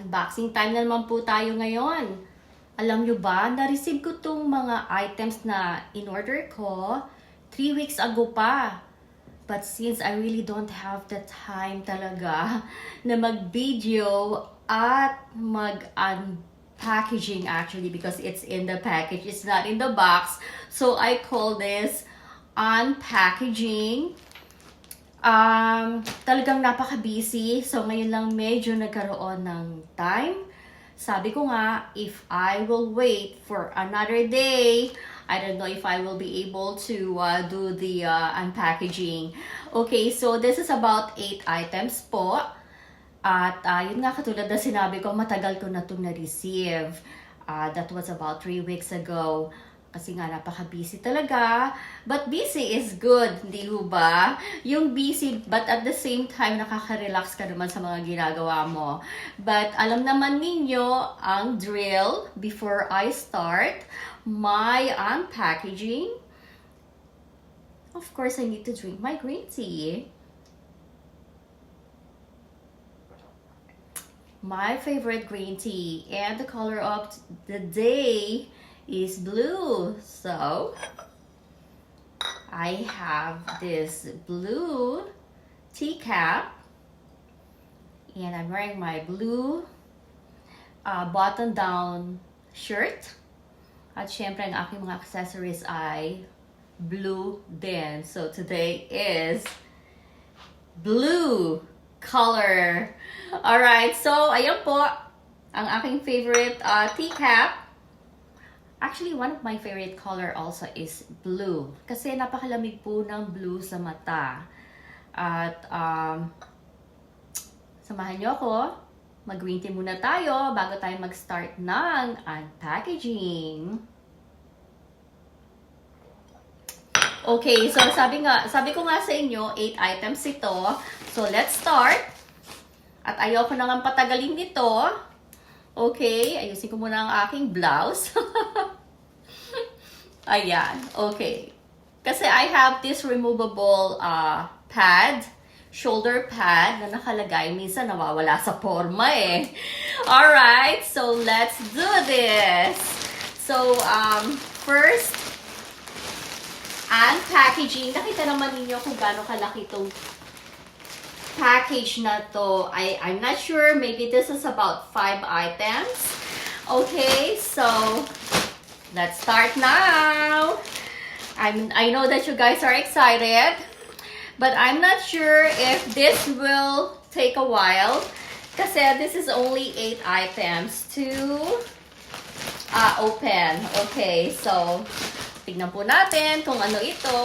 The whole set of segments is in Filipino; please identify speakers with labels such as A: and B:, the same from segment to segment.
A: Unboxing time na naman po tayo ngayon. Alam nyo ba, na-receive ko tong mga items na in-order ko 3 weeks ago pa. But since I really don't have the time talaga na mag-video at mag-unpackaging actually because it's in the package, it's not in the box. So I call this unpackaging. Talagang napaka-busy. So ngayon lang medyo nagkaroon ng time. Sabi ko nga, if I will wait for another day, I don't know if I will be able to do the unpackaging. Okay, so this is about 8 items po. At yun nga, katulad na sinabi ko, matagal ko na itong na-receive. That was about 3 weeks ago. Kasi nga, napaka-busy talaga. But busy is good, di ba? Yung busy, but at the same time, nakaka-relax ka naman sa mga ginagawa mo. But alam naman ninyo ang drill before I start my unpackaging. Of course, I need to drink my green tea. My favorite green tea. And the color of the day is blue. So I have this blue teacup and I'm wearing my blue button down shirt at syempre ang aking mga accessories ay blue din. So today is blue color. Alright, so ayan po ang aking favorite teacup. Actually, one of my favorite color also is blue. Kasi napakalamig po ng blue sa mata. At samahan niyo ako. Mag-green tea muna tayo bago tayo mag-start ng unpackaging. Okay, so sabi ko nga sa inyo, 8 items ito. So let's start. At ayoko na nga patagalin nito. Okay, ayusin ko muna ang aking blouse. Ayan, okay. Kasi I have this removable pad, shoulder pad na nakalagay. Minsan nawawala sa forma eh. Alright, so let's do this. So, first, unpackaging. Nakita naman ninyo kung gaano kalaki itong package na to. I'm not sure, maybe this is about 5 items. Okay, so let's start now. I know that you guys are excited, but I'm not sure if this will take a while kasi this is only 8 items to open. Okay, so tignan po natin kung ano ito.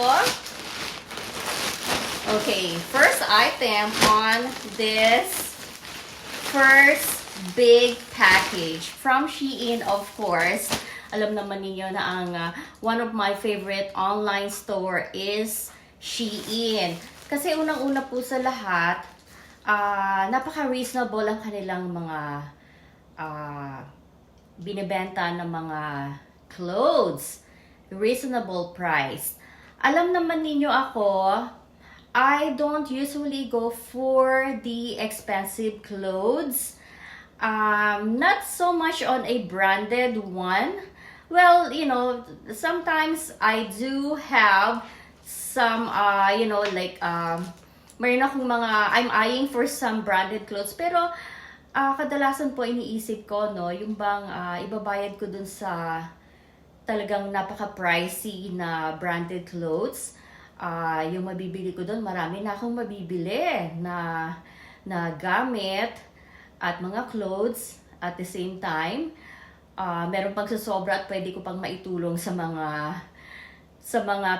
A: Okay, first item on this first big package from Shein, of course. Alam naman niyo na ang one of my favorite online store is Shein. Kasi unang-una po sa lahat, napaka-reasonable ang kanilang mga binibenta ng mga clothes. Reasonable price. Alam naman ninyo ako, I don't usually go for the expensive clothes. Not so much on a branded one. Well, you know, sometimes I do have some, you know, like, mayroon akong mga, I'm eyeing for some branded clothes. Pero, kadalasan po iniisip ko, no, yung bang ibabayad ko dun sa talagang napaka-pricey na branded clothes. Yung mabibili ko doon, marami na akong mabibili na gamit at mga clothes at the same time. Meron pang sasobra at pwede ko pang maitulong sa mga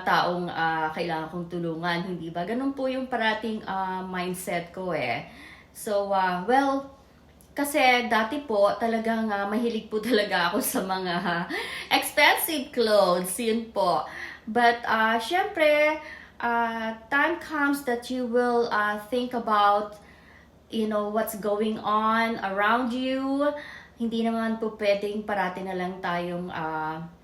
A: taong kailangan kong tulungan. Hindi ba? Ganun po yung parating mindset ko eh. So, well, kasi dati po talagang mahilig po talaga ako sa mga expensive clothes. Yun po. But, syempre, time comes that you will think about, you know, what's going on around you. Hindi naman po pwedeng parati na lang tayong,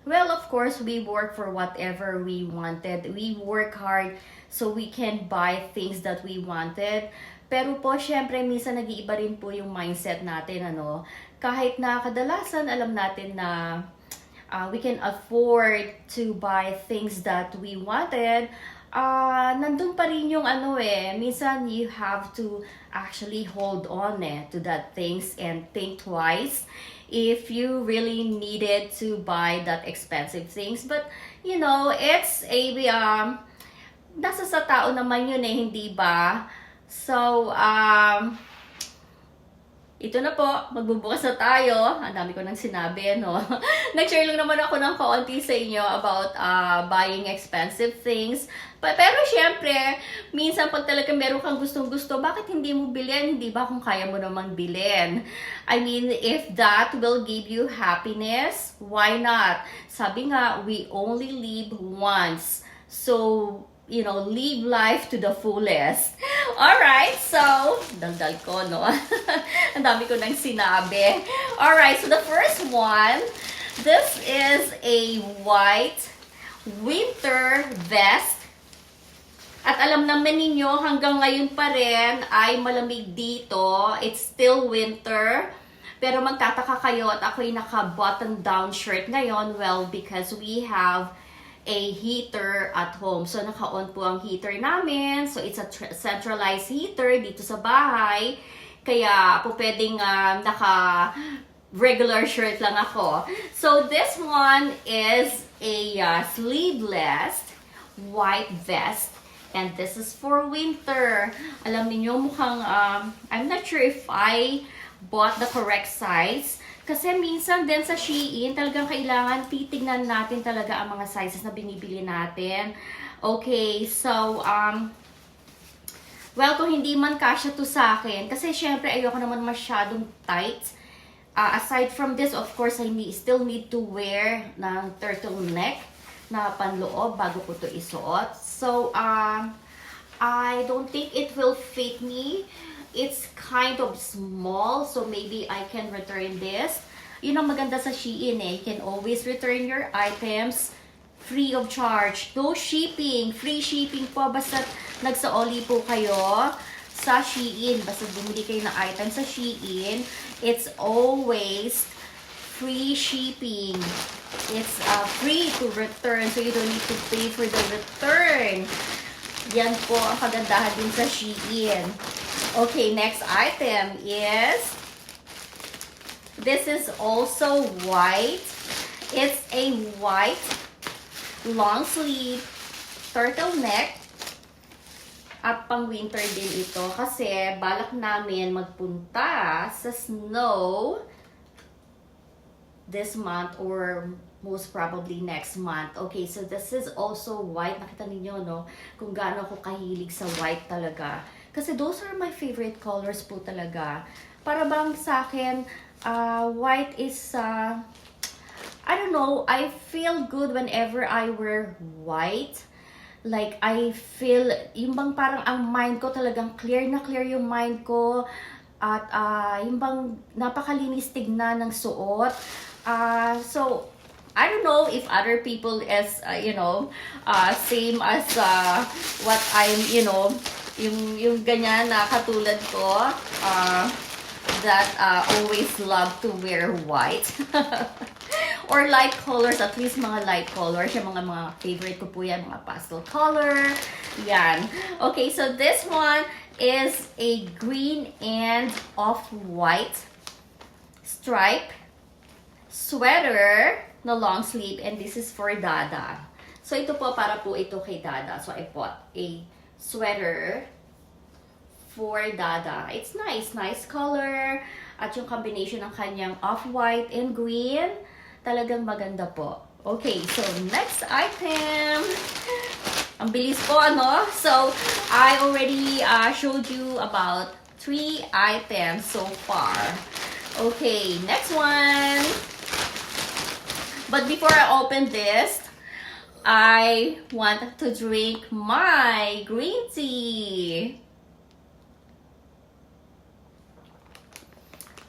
A: well, of course, we work for whatever we wanted. We work hard so we can buy things that we wanted. Pero po, syempre, minsan nag-iiba rin po yung mindset natin, ano. Kahit na kadalasan, alam natin na we can afford to buy things that we wanted, nandun pa rin yung ano minsan you have to actually hold on to that things and think twice if you really needed to buy that expensive things. But, you know, it's a, nasa sa tao naman yun hindi ba? So, ito na po, magbubukas na tayo. Ang dami ko nang sinabi, no? Nag-share lang naman ako ng kaunti sa inyo about buying expensive things. Pero syempre, minsan pag talaga meron kang gustong-gusto, bakit hindi mo bilhin? Hindi ba kung kaya mo namang bilhin? I mean, if that will give you happiness, why not? Sabi nga, we only live once. So, you know, live life to the fullest. Alright, so, daldal ko, no? Ang dami ko nang sinabi. Alright, so the first one, this is a white winter vest. At alam naman ninyo, hanggang ngayon pa rin ay malamig dito. It's still winter. Pero magtataka kayo at ako'y naka-button down shirt ngayon. Well, because we have a heater at home. So, naka-on po ang heater namin. So, it's a centralized heater dito sa bahay. Kaya, po pwedeng naka-regular shirt lang ako. So, this one is a sleeveless white vest. And this is for winter. Alam niyo mukhang, I'm not sure if I bought the correct size. Kasi minsan din sa Shein, talagang kailangan titignan natin talaga ang mga sizes na binibili natin. Okay, so, well, kung hindi man kasya to sa akin, kasi syempre ayoko naman masyadong tight. Aside from this, of course, I still need to wear ng turtleneck na panloob bago ko to isuot. So, I don't think it will fit me. It's kind of small, so maybe I can return this. Yun ang maganda sa Shein You can always return your items free of charge. No shipping. Free shipping po. Basta nagsaoli po kayo sa Shein. Basta bumili kayo ng item sa Shein, it's always free shipping. It's free to return, so you don't need to pay for the return. Yan po ang kagandahan din sa Shein. Okay, next item is, this is also white. It's a white long sleeve turtleneck. At pang winter din ito kasi balak namin magpunta sa snow this month or most probably next month. Okay, so this is also white. Nakita ninyo, no? Kung gaano ako kahilig sa white talaga. Kasi those are my favorite colors po talaga. Para bang sa akin, white is, I don't know, I feel good whenever I wear white. Like, I feel, yung bang parang ang mind ko talagang clear na clear yung mind ko. At yung bang napakalinis tignan ng suot. So, I don't know if other people is, same as what I'm, yung ganyan na katulad ko, that always love to wear white. Or light colors, at least mga light colors, yung mga favorite ko po yan, mga pastel color, yan. Okay, so this one is a green and off-white stripe sweater na long sleeve, and this is for Dada. So ito po, para po ito kay Dada. So I bought a sweater for Dada. It's nice color. At yung combination ng kanyang off-white and green, talagang maganda po. Okay, so next item. Ang bilis po, ano? So, I already showed you about 3 items so far. Okay, next one. But before I open this, I want to drink my green tea.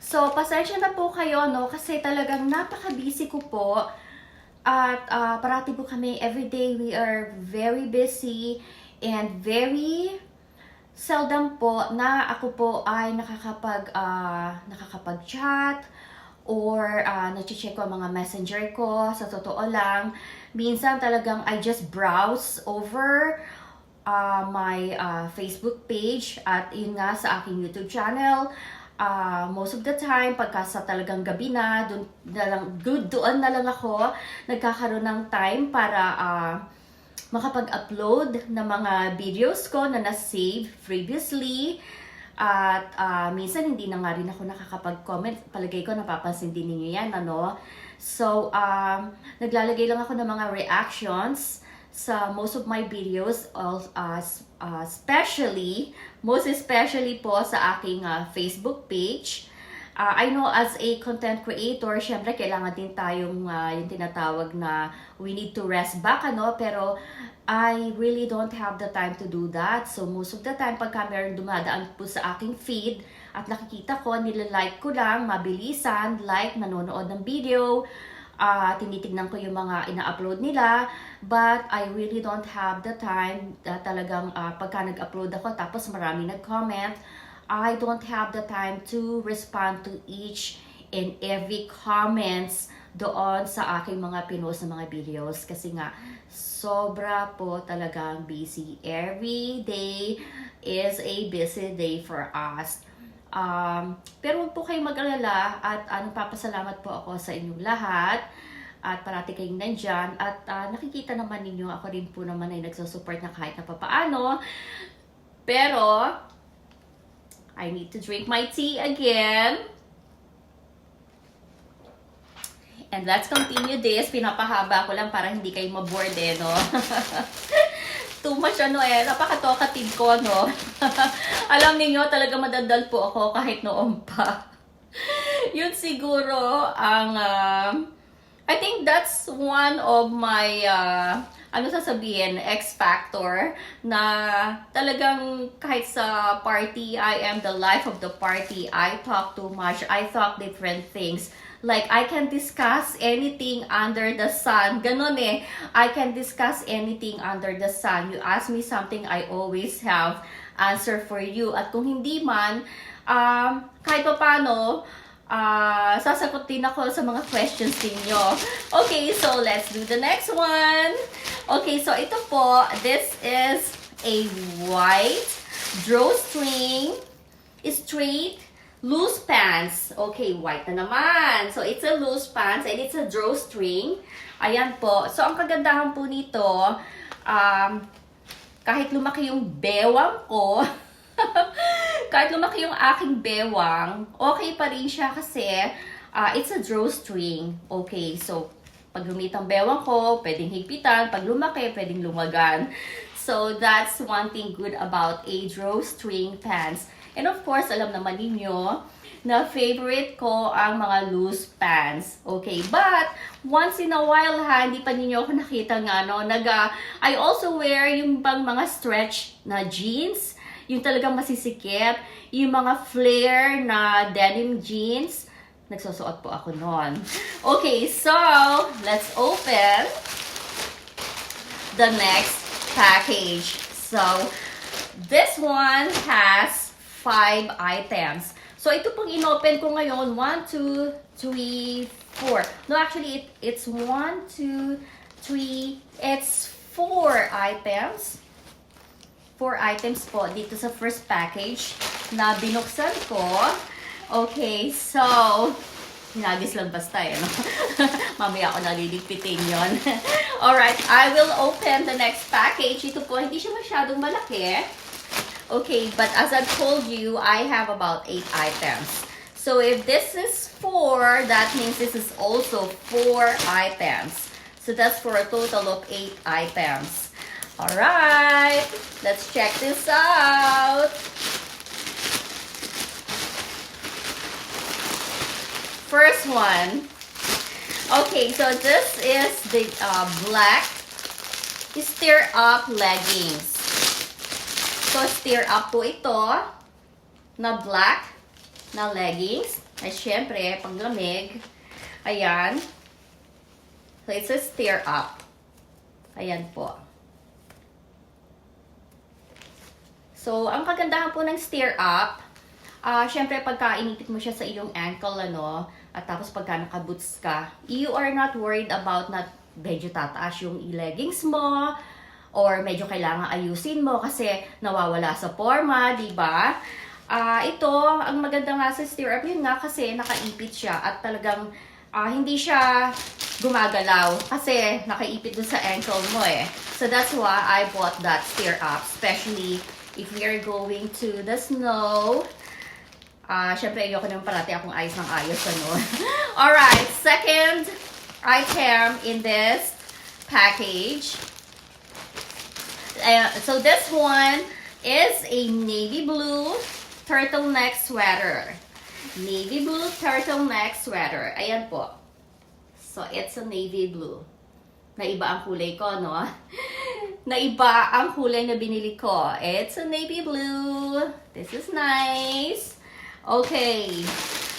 A: So, pasensya na po kayo, no? Kasi talagang napaka-busy ko po. At everyday we are very busy and very seldom po na ako po ay nakakapag-chat or nag-check ko ang mga messenger ko. Sa totoo lang, minsan talagang I just browse over my Facebook page at yun nga sa aking YouTube channel. Most of the time, pagka sa talagang gabi na, doon na lang ako nagkakaroon ng time para makapag-upload ng mga videos ko na na-save previously. At minsan hindi na nga rin ako nakakapag-comment. Palagay ko napapansin din ninyo yan, ano? So, naglalagay lang ako ng mga reactions sa most of my videos, most especially po sa aking Facebook page. I know as a content creator, syempre kailangan din tayong yung tinatawag na we need to rest back, ano? Pero I really don't have the time to do that. So most of the time, pagka meron dumadaan po sa aking feed at nakikita ko, nilalike ko lang, mabilisan, like, nanonood ng video, tinitignan ko yung mga ina-upload nila, but I really don't have the time. Talagang pagka nag-upload ako tapos marami nag-comment, I don't have the time to respond to each and every comments doon sa aking mga pinost na mga videos kasi nga sobra po talagang busy. Every day is a busy day for us. Pero huwag po kayong mag-alala at nagpapasalamat po ako sa inyong lahat at parati kayong nandyan at nakikita naman ninyo ako rin po naman ay nagsusupport na kahit na papaano. Pero I need to drink my tea again. And let's continue this. Pinapahaba ko lang para hindi kayo maboard no? Too much napaka-talkative ko, no? Alam niyo talaga madadal po ako kahit noon pa. Yun siguro ang I think that's one of my X factor na talagang kahit sa party, I am the life of the party. I talk too much. I talk different things. Like, I can discuss anything under the sun. Ganon eh. I can discuss anything under the sun. You ask me something, I always have answer for you. At kung hindi man, kahit pa paano, sasagot din ako sa mga questions ninyo. Okay, so let's do the next one. Okay, so ito po, this is a white drawstring straight loose pants. Okay, white na naman. So it's a loose pants and it's a drawstring. Ayan po. So ang kagandahan po nito, kahit lumaki yung bewang ko, kahit lumaki yung aking bewang, okay pa rin siya kasi it's a drawstring. Okay, so pag lumit ang bewang ko, pwedeng higpitan. Pag lumaki, pwedeng lumagan. So that's one thing good about a drawstring pants. And of course, alam naman ninyo na favorite ko ang mga loose pants. Okay, but once in a while hindi pa ninyo ako nakita nga, no? I also wear yung bang mga stretch na jeans, yung talagang masisikip, yung mga flare na denim jeans. Nagsusuot po ako noon. Okay, so let's open the next package. So this one has 5 items. So ito pong inopen ko ngayon, 1, 2, 3, 4. No, actually it's 1, 2, 3, it's 4 items. 4 items po dito sa first package na binuksan ko. Okay, so hinagis lang basta no? Mamaya ako naliligpitin yon. Alright, I will open the next package. Ito po, hindi siya masyadong malaki. Okay, but as I told you, I have about 8 items. So if this is 4, that means this is also 4 items. So that's for a total of 8 items. Alright, let's check this out. First one. Okay, so this is the black stir-up leggings. So, stir-up po ito na black na leggings. Ay, syempre, pag lamig. Ayan. So, it's a stir-up. Ayan po. So, ang kagandahan po ng Stir Up, syempre pagka inipit mo siya sa iyong ankle, at tapos pagka naka-boots ka, you are not worried about na medyo tataas yung leggings mo, or medyo kailangan ayusin mo kasi nawawala sa forma, di ba? Ito, ang maganda nga sa Stir Up, yun nga kasi nakaipit siya at talagang hindi siya gumagalaw kasi nakaipit dun sa ankle mo eh. So that's why I bought that Stir Up, especially if we are going to the snow. Syempre, ayoko naman parati akong ayos ng ayos, Alright, second item in this package. So this one is a navy blue turtleneck sweater. Navy blue turtleneck sweater. Ayan po. So it's a navy blue. Naiba ang kulay ko, no? Naiba ang kulay na binili ko. It's a navy blue. This is nice. Okay.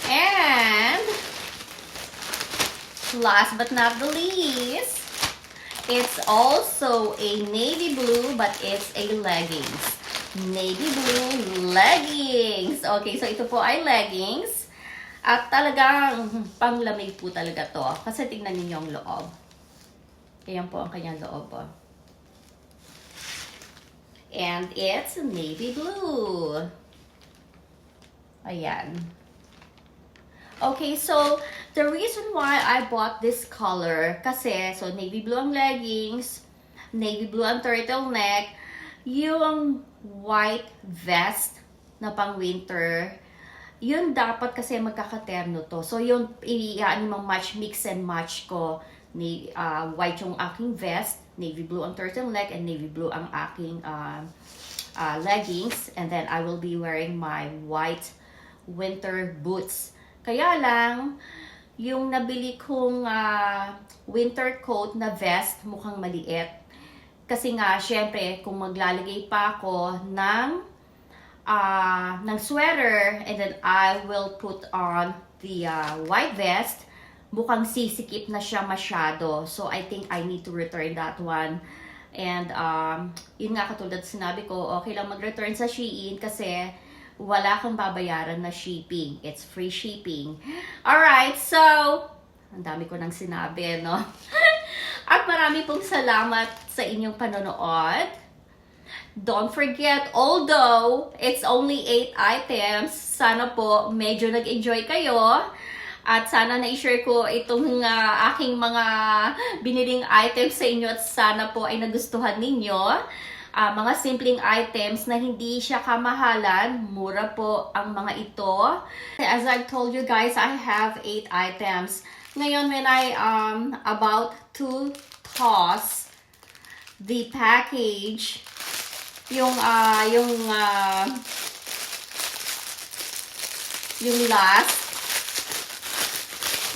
A: And last but not the least, it's also a navy blue, but it's a leggings. Navy blue leggings. Okay, so ito po ay leggings. At talagang panglamig po talaga to. Kasi tingnan ninyo ang loob. Ayan po ang kanyang loob. And it's navy blue. Ayan. Okay, so the reason why I bought this color, kasi, so navy blue ang leggings, navy blue ang turtleneck, yung white vest na pang winter, yun dapat kasi magkakaterno to. So yun, match, mix and match ko. White yung aking vest, navy blue ang turtleneck, and navy blue ang aking leggings. And then I will be wearing my white winter boots. Kaya lang, yung nabili kong winter coat na vest, mukhang maliit. Kasi nga, syempre, kung maglalagay pa ako ng sweater, and then I will put on the white vest, mukhang sisikip na siya masyado. So, I think I need to return that one. And, yun nga, katulad sinabi ko, okay lang mag-return sa Shein kasi wala kang babayaran na shipping. It's free shipping. Alright, so, ang dami ko nang sinabi, no? At marami pong salamat sa inyong panonood. Don't forget, although it's only 8 items, sana po medyo nag-enjoy kayo. At sana na-share ko itong aking mga biniling items sa inyo at sana po ay nagustuhan ninyo. Mga simpleng items na hindi siya kamahalan. Mura po ang mga ito. As I told you guys, I have 8 items. Ngayon, when I about to toss the package, yung last,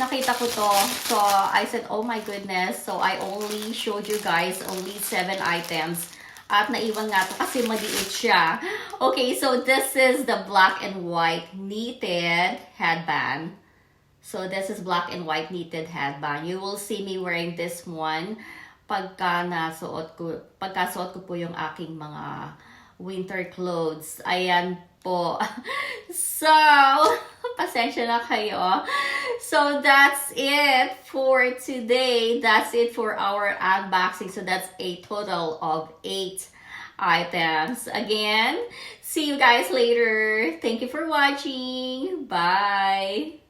A: nakita ko to. So, I said, oh my goodness. So, I only showed you guys only 7 items. At naiwan nga to kasi maliit siya. Okay, so this is the black and white knitted headband. So this is black and white knitted headband. You will see me wearing this one pagka suot ko po yung aking mga winter clothes. Ayan po. So, pasensya na kayo. So, that's it for today. That's it for our unboxing. So, that's a total of 8 items. Again, see you guys later. Thank you for watching. Bye!